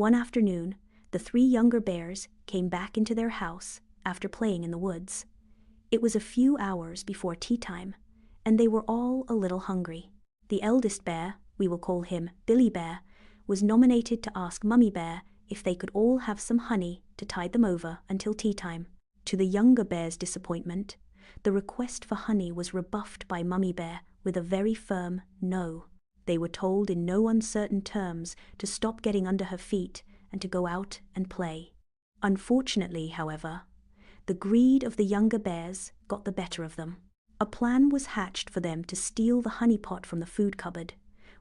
One afternoon, the three younger bears came back into their house after playing in the woods. It was a few hours before tea time, and they were all a little hungry. The eldest bear, we will call him Billy Bear, was nominated to ask Mummy Bear if they could all have some honey to tide them over until tea time. To the younger bear's disappointment, the request for honey was rebuffed by Mummy Bear with a very firm no. They were told in no uncertain terms to stop getting under her feet and to go out and play. Unfortunately, however, the greed of the younger bears got the better of them. A plan was hatched for them to steal the honey pot from the food cupboard,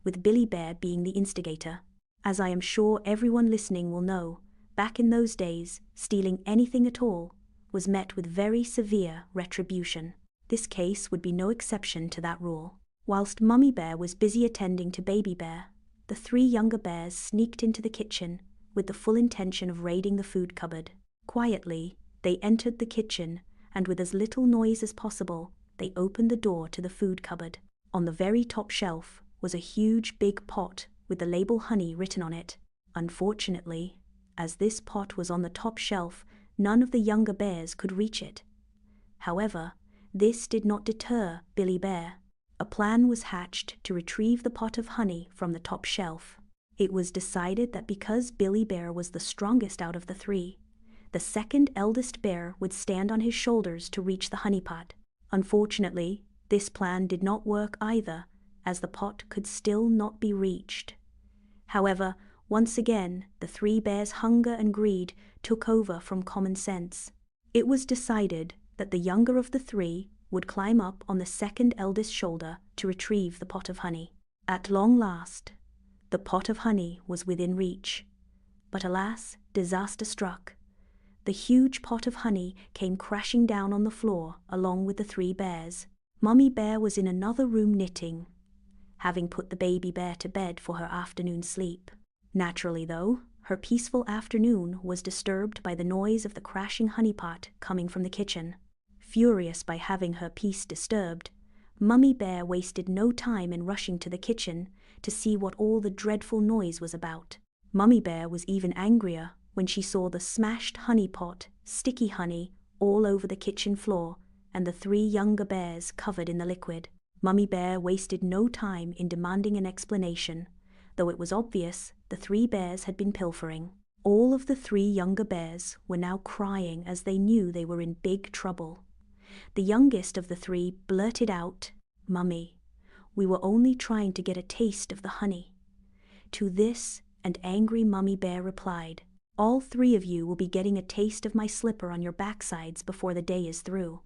with Billy Bear being the instigator. As I am sure everyone listening will know, back in those days, stealing anything at all was met with very severe retribution. This case would be no exception to that rule. Whilst Mummy Bear was busy attending to Baby Bear, the three younger bears sneaked into the kitchen with the full intention of raiding the food cupboard. Quietly, they entered the kitchen, and with as little noise as possible, they opened the door to the food cupboard. On the very top shelf was a huge big pot with the label honey written on it. Unfortunately, as this pot was on the top shelf, none of the younger bears could reach it. However, this did not deter Billy Bear. A plan was hatched to retrieve the pot of honey from the top shelf. It was decided that because Billy Bear was the strongest out of the three, the second eldest bear would stand on his shoulders to reach the honey pot. Unfortunately, this plan did not work either, as the pot could still not be reached. However, once again, the three bears' hunger and greed took over from common sense. It was decided that the younger of the three would climb up on the second eldest shoulder to retrieve the pot of honey. At long last, the pot of honey was within reach. But alas, disaster struck. The huge pot of honey came crashing down on the floor along with the three bears. Mummy Bear was in another room knitting, having put the baby bear to bed for her afternoon sleep. Naturally though, her peaceful afternoon was disturbed by the noise of the crashing honey pot coming from the kitchen. Furious by having her peace disturbed, Mummy Bear wasted no time in rushing to the kitchen to see what all the dreadful noise was about. Mummy Bear was even angrier when she saw the smashed honey pot, sticky honey, all over the kitchen floor, and the three younger bears covered in the liquid. Mummy Bear wasted no time in demanding an explanation, though it was obvious the three bears had been pilfering. All of the three younger bears were now crying as they knew they were in big trouble. The youngest of the three blurted out, "Mummy, we were only trying to get a taste of the honey." To this, an angry Mummy Bear replied, "All three of you will be getting a taste of my slipper on your backsides before the day is through."